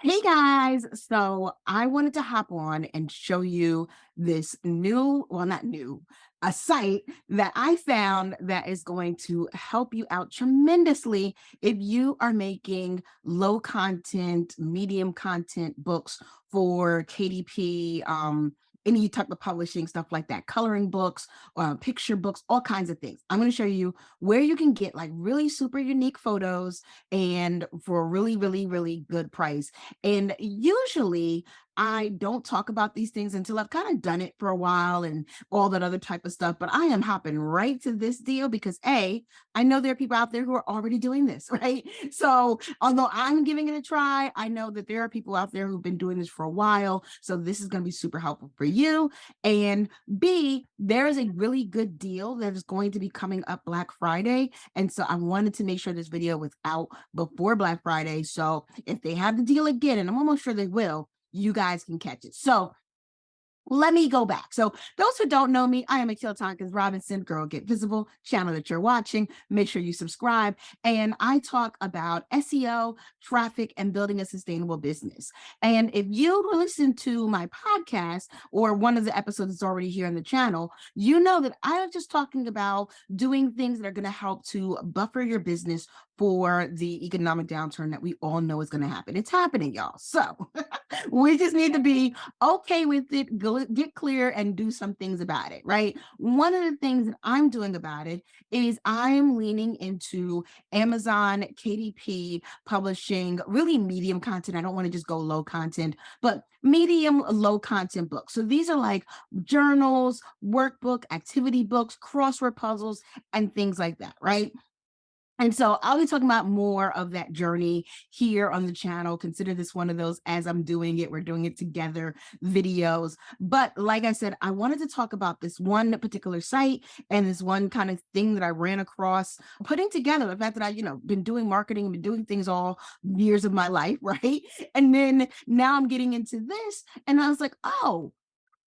Hey guys, so I wanted to hop on and show you this new, well, not new, a site that I found that is going to help you out tremendously if you are making low content, medium content books for KDP, any type of publishing, stuff like that, coloring books, picture books, all kinds of things. I'm going to show you where you can get like really super unique photos and for a really, really, really good price. And usually I don't talk about these things until I've kind of done it for a while and all that other type of stuff. But I am hopping right to this deal because I know there are people out there who are already doing this, right? So although I'm giving it a try, I know that there are people out there who've been doing this for a while. So this is going to be super helpful for you. And B, there is a really good deal that is going to be coming up Black Friday. And so I wanted to make sure this video was out before Black Friday. So if they have the deal again, and I'm almost sure they will, you guys can catch it. So let me go back. So those who don't know me, I am Akil Thompkins-Robinson, Girl Get Visible, channel that you're watching. Make sure you subscribe. And I talk about SEO, traffic, and building a sustainable business. And if you listen to my podcast or one of the episodes that's already here on the channel, you know that I was just talking about doing things that are going to help to buffer your business for the economic downturn that we all know is going to happen. It's happening, y'all. So we just need to be okay with it, go get clear and do some things about it, right? One of the things that I'm doing about it is I'm leaning into Amazon, KDP, publishing really medium content. I don't want to just go low content, but medium low content books. So these are like journals, workbook, activity books, crossword puzzles, and things like that, right? And so I'll be talking about more of that journey here on the channel. Consider this one of those as I'm doing it. We're doing it together videos. But like I said, I wanted to talk about this one particular site and this one kind of thing that I ran across putting together the fact that been doing marketing, been doing things all years of my life, right? And then now I'm getting into this and I was like, oh,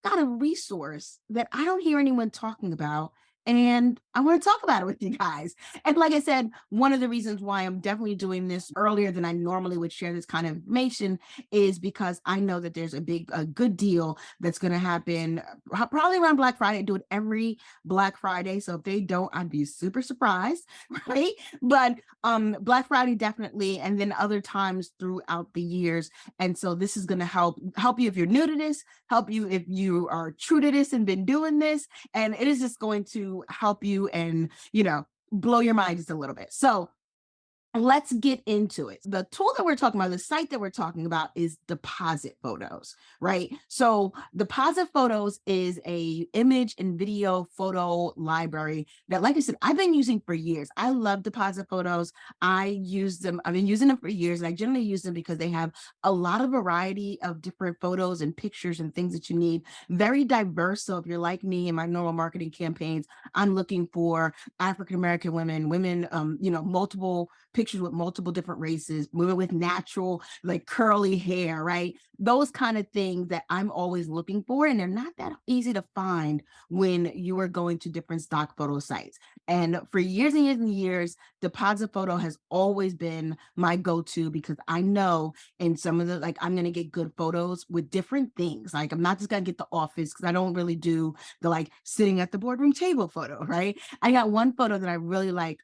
got a resource that I don't hear anyone talking about. And I want to talk about it with you guys. And like I said, one of the reasons why I'm definitely doing this earlier than I normally would share this kind of information is because I know that there's a good deal that's going to happen probably around Black Friday. I do it every Black Friday. So if they don't, I'd be super surprised, right? But Black Friday definitely, and then other times throughout the years. And so this is going to help you if you're new to this, help you if you are true to this and been doing this, and it is just going to help you and blow your mind just a little bit. So let's get into it. The tool that we're talking about, the site that we're talking about is Deposit Photos, right? So Deposit Photos is a image and video photo library that, like I said, I've been using for years. I love Deposit Photos. I use them. I've been using them for years, and I generally use them because they have a lot of variety of different photos and pictures and things that you need. Very diverse. So if you're like me in my normal marketing campaigns, I'm looking for African-American women, multiple pictures with multiple different races, women with natural, like curly hair, right? Those kind of things that I'm always looking for. And they're not that easy to find when you are going to different stock photo sites. And for years and years and years, Deposit Photo has always been my go-to because I know in some of the, like, I'm going to get good photos with different things. Like, I'm not just going to get the office because I don't really do the like sitting at the boardroom table photo, right? I got one photo that I really like.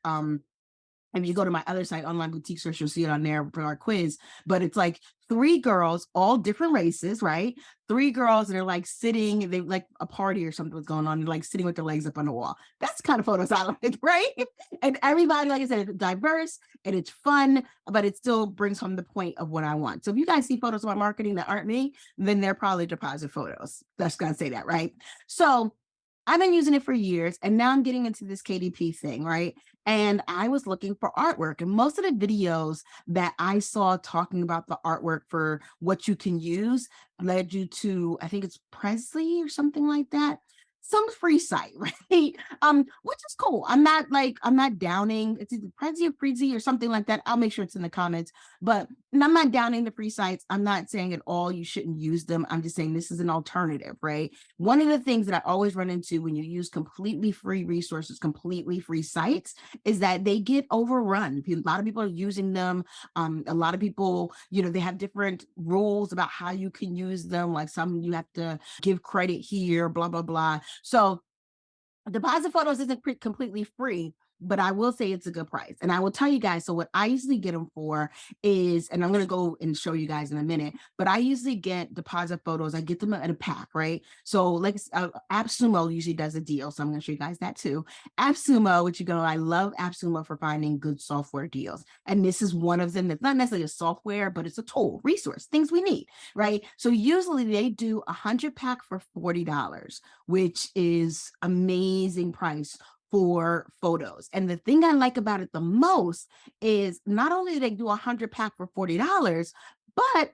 If you go to my other site, Online Boutique Search, you'll see it on there for our quiz. But it's like three girls, all different races, right? Three girls that are like sitting, they like a party or something was going on, like sitting with their legs up on the wall. That's the kind of photos I like, right? And everybody, like I said, it's diverse and it's fun, but it still brings home the point of what I want. So if you guys see photos of my marketing that aren't me, then they're probably Deposit Photos. That's gonna say that, right? So I've been using it for years, and now I'm getting into this KDP thing, right? And I was looking for artwork, and most of the videos that I saw talking about the artwork for what you can use led you to, I think it's Presley or something like that. some free site, right? Which is cool. I'm not downing. It's either Prezi or Prezi or something like that. I'll make sure it's in the comments. But and I'm not downing the free sites. I'm not saying at all you shouldn't use them. I'm just saying this is an alternative, right? One of the things that I always run into when you use completely free resources, completely free sites, is that they get overrun. A lot of people are using them. A lot of people, they have different rules about how you can use them. Like some you have to give credit here, blah, blah, blah. So deposit photos isn't completely free, but I will say it's a good price. And I will tell you guys, so what I usually get them for is, and I'm going to go and show you guys in a minute, but I usually get deposit photos. I get them in a pack, right? So like Appsumo usually does a deal. So I'm going to show you guys that too. Appsumo, which I love Appsumo for finding good software deals. And this is one of them that's not necessarily a software, but it's a tool, resource, things we need, right? So usually they do 100 pack for $40, which is amazing price for photos. And the thing I like about it the most is not only do they do 100 pack for $40, but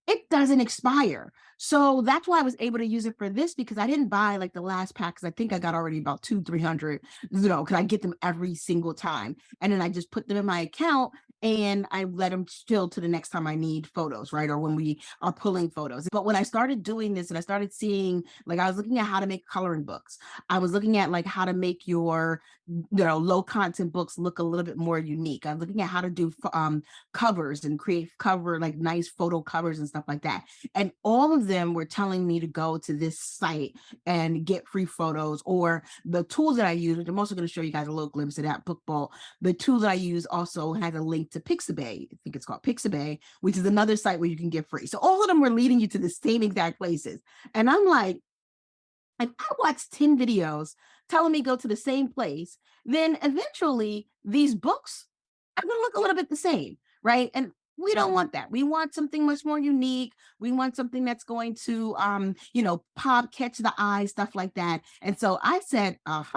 it doesn't expire. So that's why I was able to use it for this, because I didn't buy like the last pack, because I think I got already about 300, because I get them every single time. And then I just put them in my account and I let them chill to the next time I need photos, right? Or when we are pulling photos. But when I started doing this and I started seeing, like I was looking at how to make coloring books. I was looking at like how to make your, low content books look a little bit more unique. I'm looking at how to do covers and create like nice photo covers and stuff like that. And all of them were telling me to go to this site and get free photos, or the tools that I use, which I'm also going to show you guys a little glimpse of that, BookBolt. The tool that I use also has a link to Pixabay. I think it's called Pixabay, which is another site where you can get free. So all of them were leading you to the same exact places. And I'm like, if I watch 10 videos telling me go to the same place, then eventually these books are going to look a little bit the same, right? And we don't want that. We want something much more unique. We want something that's going to, pop, catch the eye, stuff like that. And so I said, I've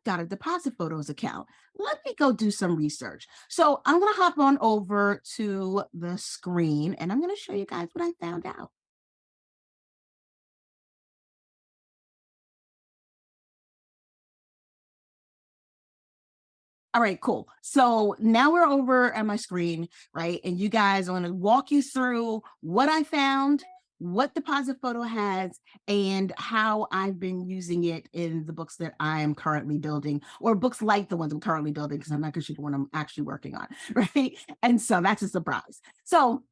got a deposit photos account. Let me go do some research. So I'm going to hop on over to the screen and I'm going to show you guys what I found out. All right, cool. So now we're over at my screen, right? And you guys, I want to walk you through what I found, what Deposit Photo has, and how I've been using it in the books that I am currently building, or books like the ones I'm currently building, because I'm not going to show you the one I'm actually working on, right? And so that's a surprise. So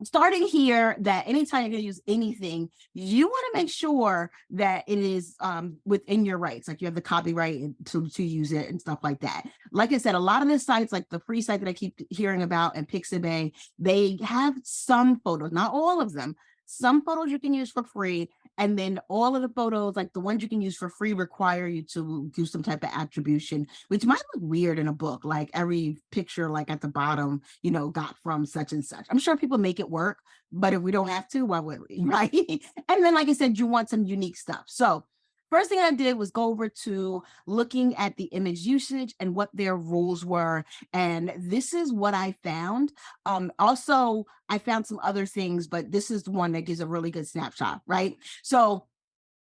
starting here, that anytime you're going to use anything, you want to make sure that it is within your rights, like you have the copyright to use it and stuff like that. Like I said, a lot of the sites, like the free site that I keep hearing about and Pixabay, they have some photos, not all of them. Some photos you can use for free, and then all of the photos, like the ones you can use for free, require you to do some type of attribution, which might look weird in a book, like every picture, like at the bottom, got from such and such. I'm sure people make it work, but if we don't have to, why would we, right? And then, like I said, you want some unique stuff. So first thing I did was go over to looking at the image usage and what their rules were. And this is what I found. Also, I found some other things, but this is the one that gives a really good snapshot, right? So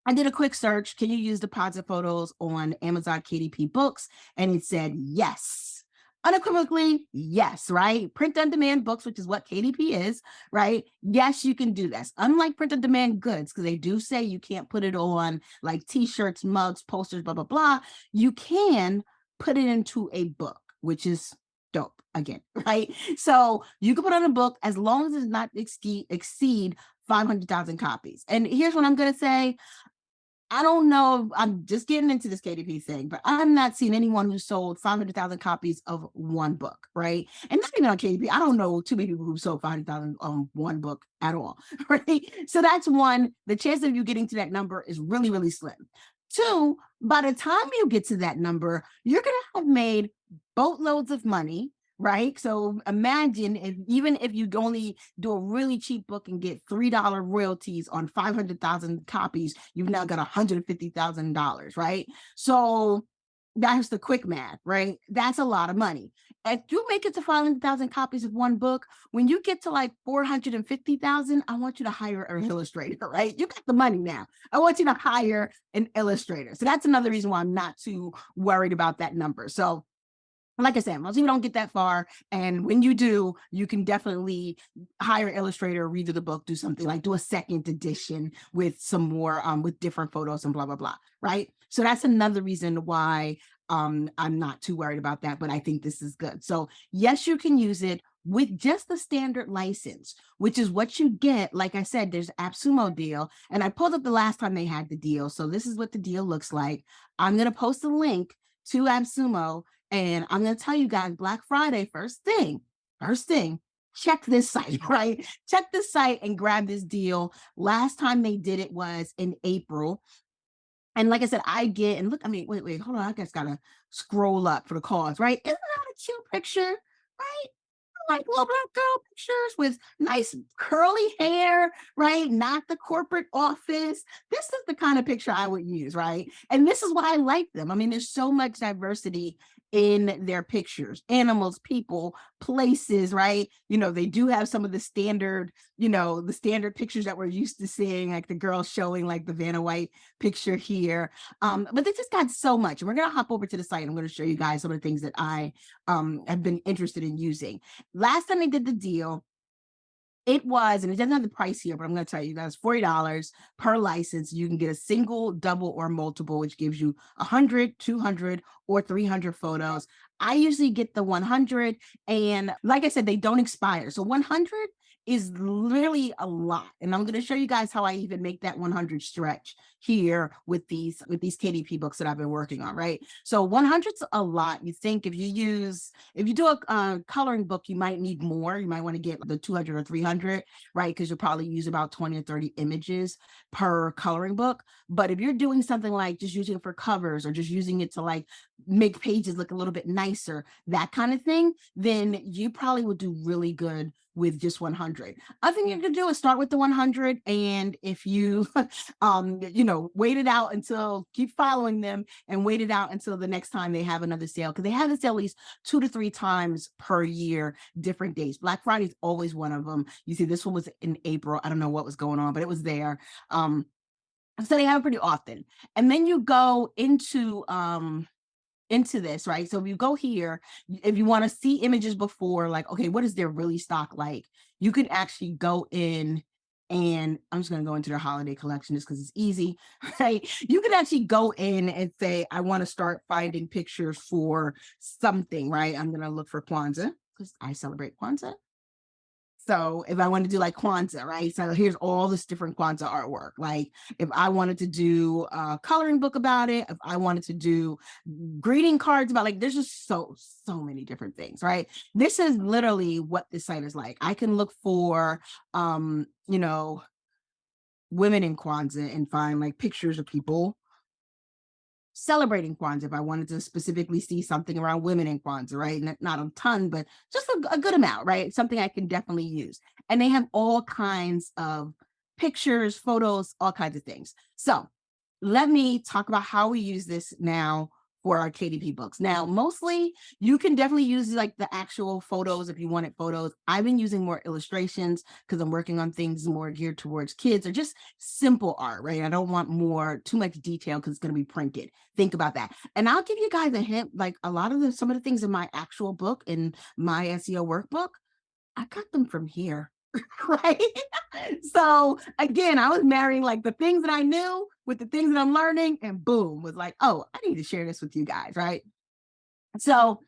I did a quick search. Can you use deposit photos on Amazon KDP books? And it said yes. Unequivocally, yes, right? Print on demand books, which is what KDP is, right? Yes, you can do this. Unlike print on demand goods, because they do say you can't put it on like t-shirts, mugs, posters, blah, blah, blah. You can put it into a book, which is dope again, right? So you can put on a book as long as it does not exceed 500,000 copies. And here's what I'm going to say. I don't know. I'm just getting into this KDP thing, but I'm not seeing anyone who sold 500,000 copies of one book, right? And not even on KDP. I don't know too many people who sold 500,000 on one book at all, right? So that's one. The chance of you getting to that number is really, really slim. Two, by the time you get to that number, you're going to have made boatloads of money, right? So imagine even if you only do a really cheap book and get $3 royalties on 500,000 copies, you've now got $150,000, right? So that's the quick math, right? That's a lot of money. if you make it to 500,000 copies of one book, when you get to like 450,000, I want you to hire an illustrator, right? You got the money now. I want you to hire an illustrator. So that's another reason why I'm not too worried about that number. So like I said, most people don't get that far. And when you do, you can definitely hire an illustrator, redo the book, do something like do a second edition with some more, with different photos and blah, blah, blah. Right. So that's another reason why I'm not too worried about that, but I think this is good. So yes, you can use it with just the standard license, which is what you get. Like I said, there's Appsumo deal, and I pulled up the last time they had the deal. So this is what the deal looks like. I'm going to post a link to Appsumo, and I'm going to tell you guys Black Friday, first thing, check this site, right? Check this site and grab this deal. Last time they did it was in April. And like I said, I get, and look, I mean, wait, hold on. I just gotta scroll up for the cause, right? Isn't that a cute picture, right? Like little black girl pictures with nice curly hair, right? Not the corporate office. This is the kind of picture I would use, right? And this is why I like them. I mean, there's so much diversity in their pictures, animals, people, places, right? You know, they do have some of the standard, the standard pictures that we're used to seeing, like the girl showing like the Vanna White picture here. But they just got so much. And we're going to hop over to the site. I'm going to show you guys some of the things that I have been interested in using. Last time they did the deal, it was, and it doesn't have the price here, but I'm going to tell you guys, $40 per license. You can get a single, double, or multiple, which gives you 100, 200, or 300 photos. I usually get the 100, and like I said, they don't expire. So 100 is literally a lot. And I'm going to show you guys how I even make that 100 stretch here with these KDP books that I've been working on, right? So 100's a lot. You think if you do a coloring book, you might need more. You might want to get the 200 or 300, right? Because you'll probably use about 20 or 30 images per coloring book. But if you're doing something like just using it for covers or just using it to like make pages look a little bit nicer, that kind of thing, then you probably would do really good with just 100. Other thing you can do is start with the 100. And if you, wait it out until, keep following them and wait it out until the next time they have another sale. Because they have the sale at least 2 to 3 times per year, different days. Black Friday is always one of them. You see, this one was in April. I don't know what was going on, but it was there. So they have it pretty often. And then you go into this, right? So if you go here, if you want to see images before, like, okay, what is their really stock like? You can actually go in, and I'm just going to go into their holiday collection just because it's easy, right? You can actually go in and say, I want to start finding pictures for something, right? I'm going to look for Kwanzaa because I celebrate Kwanzaa. So if I want to do like Kwanzaa, right? So here's all this different Kwanzaa artwork. Like if I wanted to do a coloring book about it, if I wanted to do greeting cards about, like, there's just so many different things, right? This is literally what this site is like. I can look for, women in Kwanzaa and find like pictures of people celebrating Kwanzaa if I wanted to specifically see something around women in Kwanzaa, right? Not a ton, but just a good amount, right? Something I can definitely use. And they have all kinds of pictures, photos, all kinds of things. So let me talk about how we use this now for our KDP books. Now, mostly you can definitely use like the actual photos if you wanted photos. I've been using more illustrations because I'm working on things more geared towards kids or just simple art, right? I don't want too much detail because it's going to be printed. Think about that. And I'll give you guys a hint, like a lot of some of the things in my actual book, in my SEO workbook, I got them from here. Right. So again, I was marrying like the things that I knew with the things that I'm learning, and boom, was like, oh, I need to share this with you guys. Right. So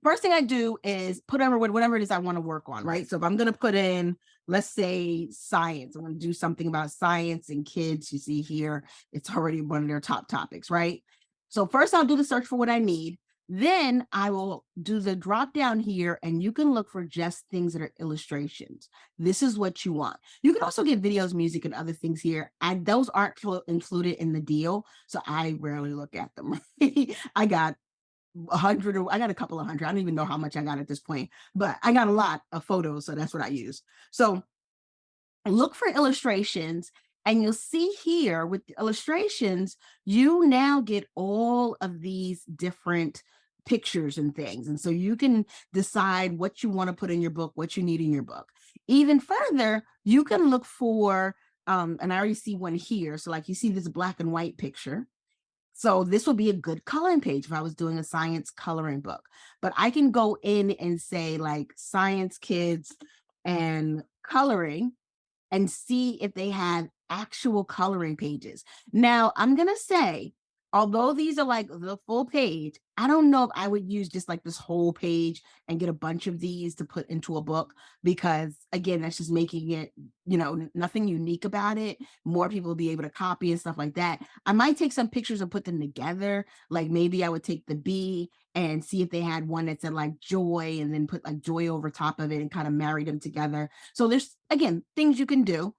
first thing I do is put over whatever it is I want to work on. Right. So if I'm going to put in, let's say, science, I'm going to do something about science and kids. You see here, it's already one of their top topics. Right. So first I'll do the search for what I need. Then I will do the drop down here, and you can look for just things that are illustrations. This is what you want. You can also get videos, music, and other things here. And those aren't included in the deal, so I rarely look at them. I got 100, or I got a couple of hundred. I don't even know how much I got at this point, but I got a lot of photos, so that's what I use. So look for illustrations, and you'll see here with the illustrations, you now get all of these different pictures and things. And so you can decide what you want to put in your book, what you need in your book. Even further, you can look for, and I already see one here. So like you see this black and white picture. So this would be a good coloring page if I was doing a science coloring book. But I can go in and say like science kids and coloring and see if they have actual coloring pages. Now, I'm going to say, although these are like the full page, I don't know if I would use just like this whole page and get a bunch of these to put into a book, because again, that's just making it, nothing unique about it. More people will be able to copy and stuff like that. I might take some pictures and put them together. Like maybe I would take the bee and see if they had one that said like joy and then put like joy over top of it and kind of marry them together. So there's, again, things you can do.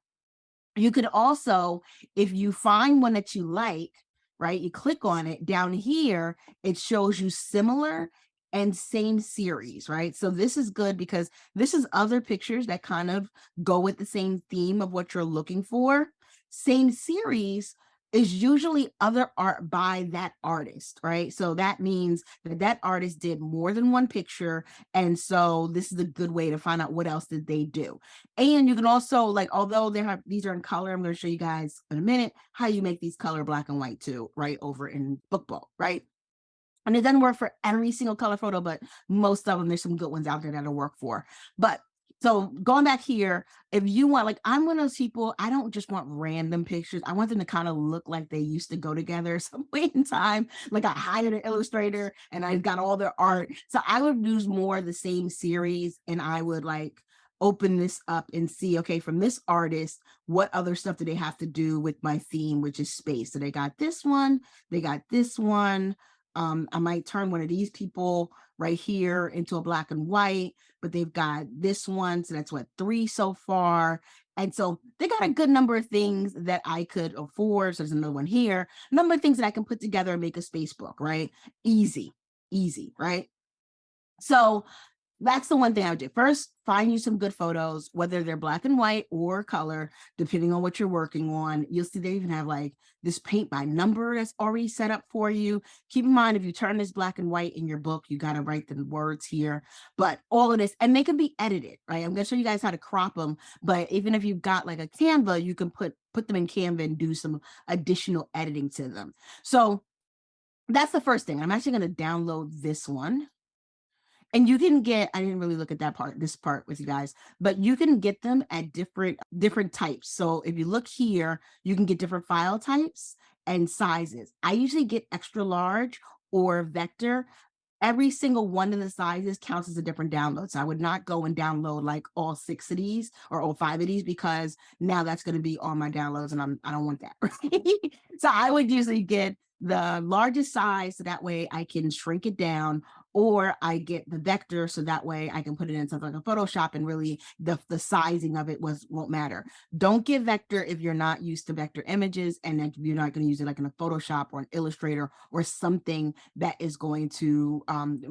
You could also, if you find one that you like, right, you click on it down here, it shows you similar and same series, right? So this is good because this is other pictures that kind of go with the same theme of what you're looking for. Same series is usually other art by that artist, right? So that means that that artist did more than one picture. And so this is a good way to find out what else did they do. And you can also, like, although these are in color, I'm going to show you guys in a minute how you make these color black and white too, right, over in BookBolt, right? And it doesn't work for every single color photo, but most of them, there's some good ones out there that'll work for. But so going back here, if you want, like, I'm one of those people, I don't just want random pictures. I want them to kind of look like they used to go together some point in time. Like I hired an illustrator and I got all their art. So I would use more of the same series, and I would like open this up and see, okay, from this artist, what other stuff do they have to do with my theme, which is space. So they got this one, they got this one. I might turn one of these people right here into a black and white, but they've got this one. So that's what, 3 so far. And so they got a good number of things that I could afford. So there's another one here, number of things that I can put together and make a space book, right? Easy, right? So that's the one thing I would do. First, find you some good photos, whether they're black and white or color, depending on what you're working on. You'll see they even have like this paint by number that's already set up for you. Keep in mind, if you turn this black and white in your book, you got to write the words here. But all of this, and they can be edited, right? I'm going to show you guys how to crop them. But even if you've got like a Canva, you can put them in Canva and do some additional editing to them. So that's the first thing. I'm actually going to download this one. And you can get, I didn't really look at this part with you guys, but you can get them at different types. So if you look here, you can get different file types and sizes. I usually get extra large or vector. Every single one of the sizes counts as a different download. So I would not go and download like all 6 of these or all 5 of these, because now that's going to be all my downloads and I don't want that. Right? So I would usually get the largest size so that way I can shrink it down, or I get the vector so that way I can put it in something like a Photoshop and really the sizing of it won't matter. Don't get vector if you're not used to vector images, and if you're not going to use it like in a Photoshop or an Illustrator or something that is going to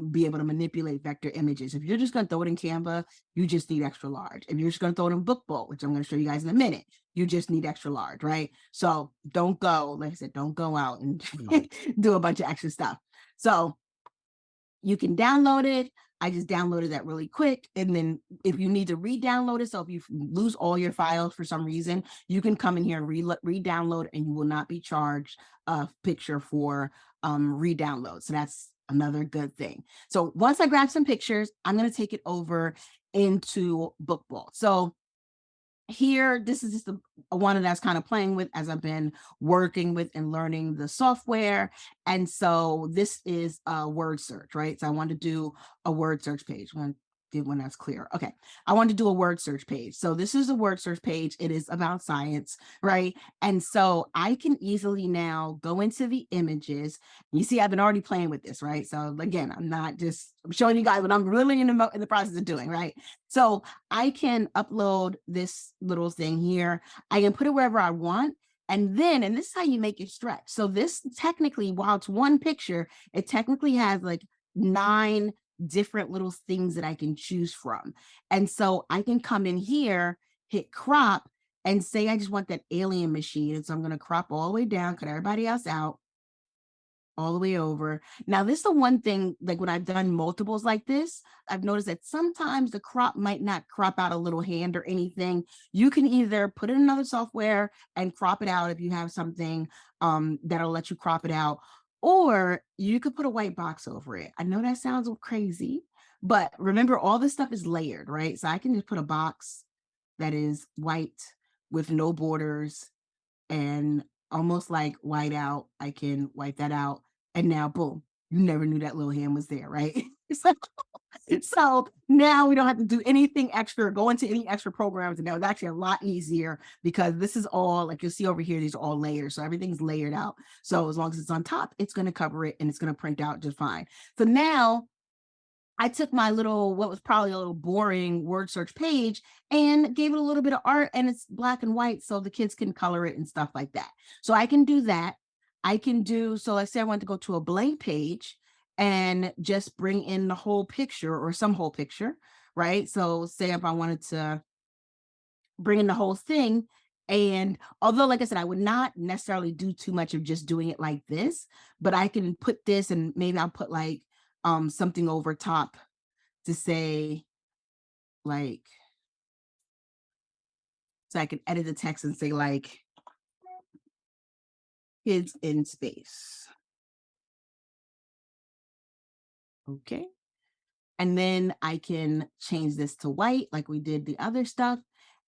be able to manipulate vector images. If you're just going to throw it in Canva, you just need extra large. If you're just going to throw it in BookBolt, which I'm going to show you guys in a minute, you just need extra large, right? So don't go, like I said, don't go out and do a bunch of extra stuff. So you can download it. I just downloaded that really quick. And then if you need to re-download it, so if you lose all your files for some reason, you can come in here and re-download, and you will not be charged a picture for re-download. So that's another good thing. So once I grab some pictures, I'm going to take it over into BookBolt. So here, this is just a one that I was kind of playing with as I've been working with and learning the software. And so this is a word search, right? So I want to do a word search page. I'm going to get one that's clear. Okay. I want to do a word search page. So this is a word search page. It is about science, right? And so I can easily now go into the images. You see, I've been already playing with this, right? So again, I'm showing you guys what I'm really in the process of doing, right? So I can upload this little thing here. I can put it wherever I want. And this is how you make it stretch. So this technically, while it's one picture, it technically has like 9 different little things that I can choose from. And so I can come in here, hit crop, and say I just want that alien machine. And so I'm going to crop all the way down, cut everybody else out. all the way over. Now, this is the one thing, like when I've done multiples like this, I've noticed that sometimes the crop might not crop out a little hand or anything. You can either put in another software and crop it out if you have something that'll let you crop it out, or you could put a white box over it. I know that sounds crazy, but remember, all this stuff is layered, right? So I can just put a box that is white with no borders and almost like white out. I can wipe that out. And now, boom, you never knew that little hand was there, right? so, so now we don't have to do anything extra, go into any extra programs. And that was actually a lot easier because this is all, like you'll see over here, these are all layers. So everything's layered out. So as long as it's on top, it's going to cover it and it's going to print out just fine. So now I took my little, what was probably a little boring word search page and gave it a little bit of art, and it's black and white so the kids can color it and stuff like that. So I can do that. I can do, so let's say I want to go to a blank page and just bring in the whole picture or some whole picture, right? So say if I wanted to bring in the whole thing, and although, like I said, I would not necessarily do too much of just doing it like this, but I can put this and maybe I'll put like something over top to say like, so I can edit the text and say like kids in space. Okay. And then I can change this to white like we did the other stuff.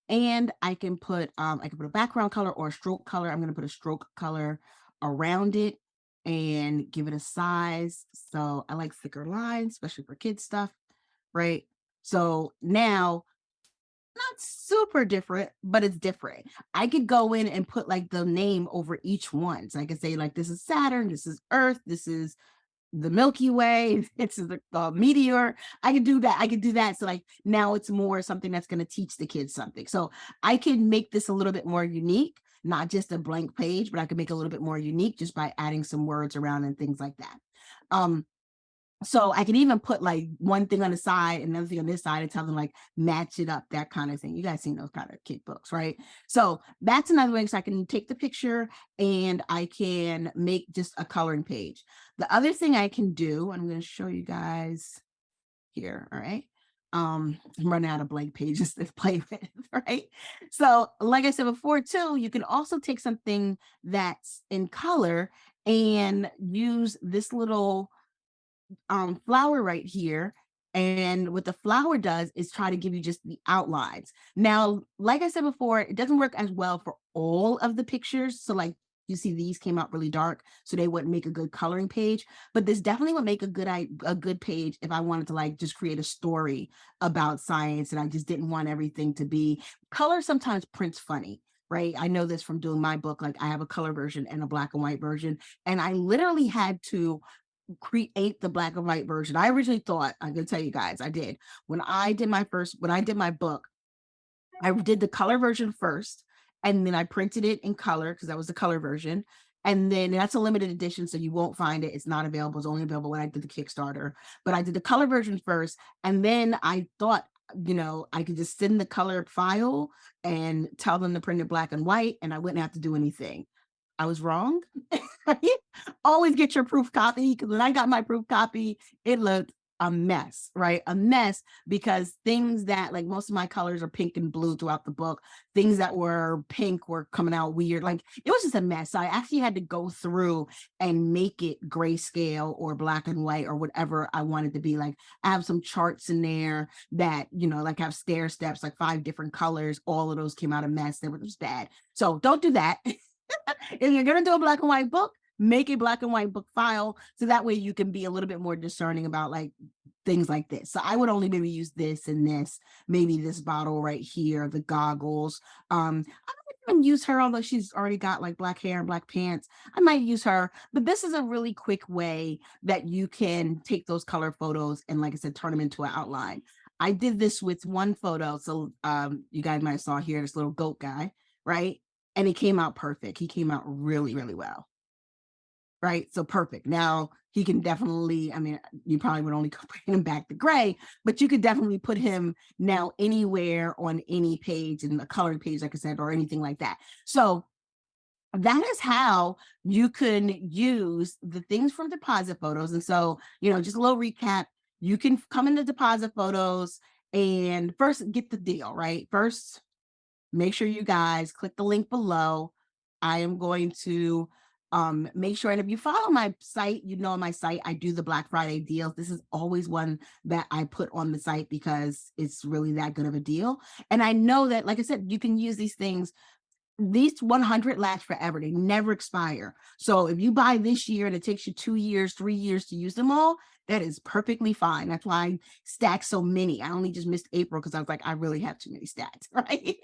And I can put a background color or a stroke color. I'm going to put a stroke color around it and give it a size. So I like thicker lines, especially for kids stuff, right? So now, not super different, but it's different. I could go in and put like the name over each one. So I could say like, this is Saturn, this is Earth, this is the Milky Way, it's the meteor. I could do that. I could do that. So like now it's more something that's going to teach the kids something. So I can make this a little bit more unique, not just a blank page, but I can make it a little bit more unique just by adding some words around and things like that. So I can even put like one thing on the side and another thing on this side and tell them like match it up, that kind of thing. You guys seen those kind of kid books, right? So that's another way. So I can take the picture and I can make just a coloring page. The other thing I can do, I'm going to show you guys here. All right. I'm running out of blank pages to play with, right? So like I said before too, you can also take something that's in color and use this little flower right here. And what the flower does is try to give you just the outlines. Now, like I said before, it doesn't work as well for all of the pictures. So like you see these came out really dark, so they wouldn't make a good coloring page, but this definitely would make a good page if I wanted to like just create a story about science and I just didn't want everything to be color. Sometimes prints funny, right? I know this from doing my book. Like I have a color version and a black and white version, and I literally had to create the black and white version. I originally thought, I'm gonna tell you guys, I did. When I did my book, I did the color version first, and then I printed it in color because that was the color version. And then that's a limited edition, so you won't find it. It's not available. It's only available when I did the Kickstarter. But I did the color version first, and then I thought, I could just send the color file and tell them to print it black and white, and I wouldn't have to do anything. I was wrong. Always get your proof copy, because when I got my proof copy, it looked a mess, right? A mess, because things that like most of my colors are pink and blue throughout the book. Things that were pink were coming out weird. Like it was just a mess. So I actually had to go through and make it grayscale or black and white or whatever I wanted to be. Like I have some charts in there that, like have stair steps, like 5 different colors. All of those came out a mess. They were just bad. So don't do that. If you're going to do a black and white book, make a black and white book file so that way you can be a little bit more discerning about like things like this. So I would only maybe use this and this, maybe this bottle right here, the goggles. I might even use her, although she's already got like black hair and black pants. I might use her, but this is a really quick way that you can take those color photos and, like I said, turn them into an outline. I did this with one photo. So you guys might have saw here, this little goat guy, right? And he came out perfect. He came out really, really well. Right. So perfect. Now he can definitely, you probably would only bring him back to gray, but you could definitely put him now anywhere on any page, in the colored page, like I said, or anything like that. So That is how you can use the things from deposit photos. And so, just a little recap. You can come into deposit photos and first get the deal, right? First, make sure you guys click the link below. I am going to make sure, and if you follow my site, on my site, I do the Black Friday deals. This is always one that I put on the site because it's really that good of a deal. And I know that, like I said, you can use these 100 last forever. They never expire. So if you buy this year and it takes you 2 years, 3 years to use them all, that is perfectly fine. That's why I stacked so many. I only just missed April because I was like, I really have too many stacks, right?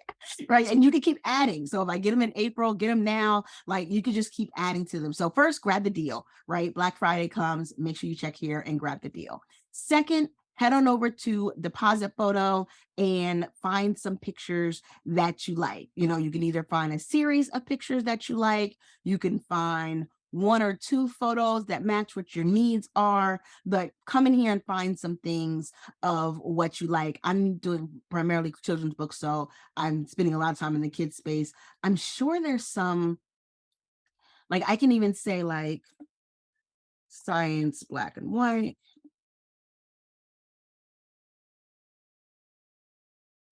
Right. And you can keep adding. So if I get them in April, get them now, like you could just keep adding to them. So first, grab the deal, right? Black Friday comes, make sure you check here and grab the deal. Second, head on over to Deposit Photo and find some pictures that you like. You can either find a series of pictures that you like, you can find one or two photos that match what your needs are, but come in here and find some things of what you like. I'm doing primarily children's books, so I'm spending a lot of time in the kids space. I'm sure there's some, like I can even say like science, black and white.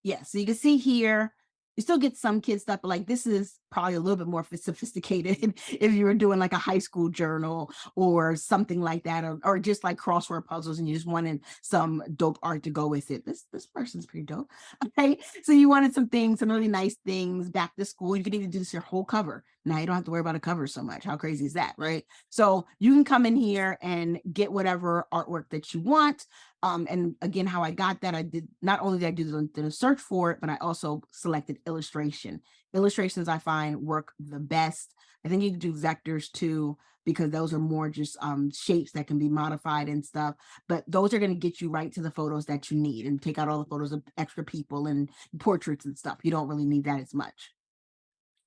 Yeah, so you can see here, you still get some kid stuff, but like this is probably a little bit more sophisticated if you were doing like a high school journal or something like that, or just like crossword puzzles and you just wanted some dope art to go with it. This person's pretty dope. Okay. So you wanted some things, some really nice things back to school. You could even do this your whole cover. Now you don't have to worry about a cover so much. How crazy is that? Right. So you can come in here and get whatever artwork that you want. And again, how I got that, I did not only did I do the search for it, but I also selected illustration. Illustrations I find work the best. I think you can do vectors too, because those are more just shapes that can be modified and stuff. But those are going to get you right to the photos that you need and take out all the photos of extra people and portraits and stuff. You don't really need that as much.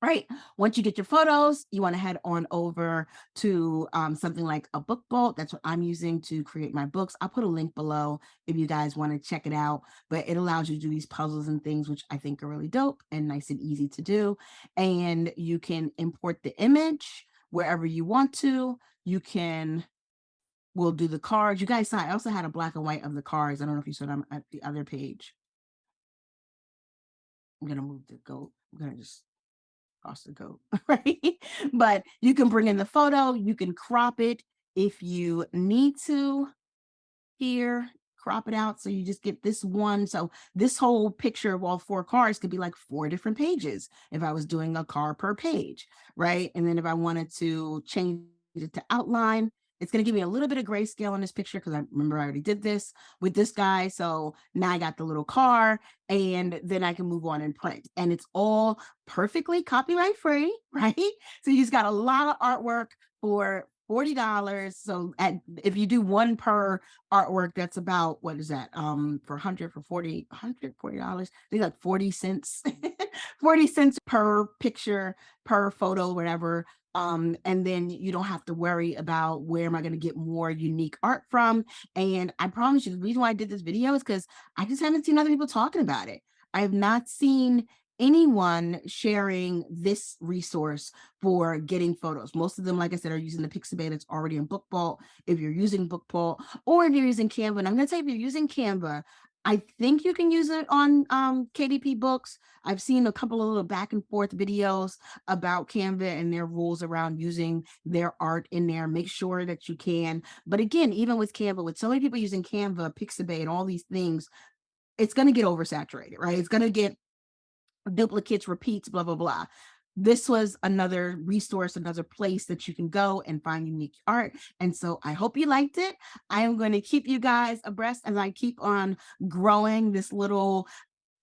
Right. Once you get your photos, you want to head on over to something like a BookBolt. That's what I'm using to create my books. I'll put a link below if you guys want to check it out. But it allows you to do these puzzles and things, which I think are really dope and nice and easy to do. And you can import the image wherever you want to. You can, we'll do the cards. You guys saw, I also had a black and white of the cards. I don't know if you saw them at the other page. I'm going to move the goat. I'm going to just across the goat, right? But you can bring in the photo, you can crop it if you need to here, crop it out. So you just get this one. So this whole picture of all four cars could be like 4 different pages if I was doing a car per page, right? And then if I wanted to change it to outline, it's going to give me a little bit of grayscale on this picture because I remember I already did this with this guy. So now I got the little car and then I can move on and print. And it's all perfectly copyright free, right? So you just got a lot of artwork for $40. So if you do one per artwork, that's about, what is that? For 100 for 40, $140, I think like 40 cents, 40 cents per picture, per photo, whatever. And then you don't have to worry about where am I going to get more unique art from. And I promise you, the reason why I did this video is because I just haven't seen other people talking about it. I have not seen anyone sharing this resource for getting photos. Most of them, like I said, are using the Pixabay that's already in BookBolt. If you're using BookBolt or if you're using Canva, and I'm going to tell you, if you're using Canva, I think you can use it on KDP books. I've seen a couple of little back and forth videos about Canva and their rules around using their art in there. Make sure that you can. But again, even with Canva, with so many people using Canva, Pixabay, and all these things, it's going to get oversaturated, right? It's going to get duplicates, repeats, blah, blah, blah. This was another resource, another place that you can go and find unique art. And so I hope you liked it. I am going to keep you guys abreast as I keep on growing this little,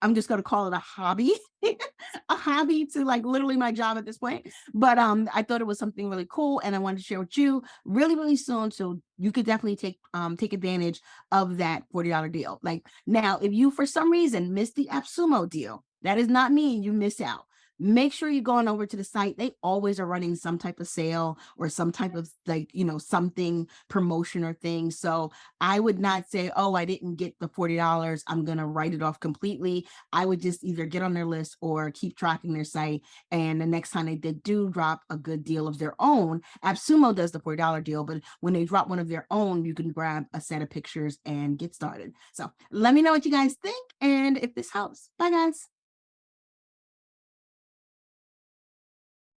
I'm just going to call it a hobby, a hobby to like literally my job at this point. But I thought it was something really cool and I wanted to share with you really, really soon. So you could definitely take advantage of that $40 deal. Like now, if you for some reason missed the Appsumo deal, that is not mean you miss out. make sure you go on over to the site. They always are running some type of sale or some type of like, something promotion or thing. So I would not say, oh, I didn't get the $40. I'm going to write it off completely. I would just either get on their list or keep tracking their site. And the next time they do drop a good deal of their own, Appsumo does the $40 deal, but when they drop one of their own, you can grab a set of pictures and get started. So let me know what you guys think and if this helps. Bye, guys.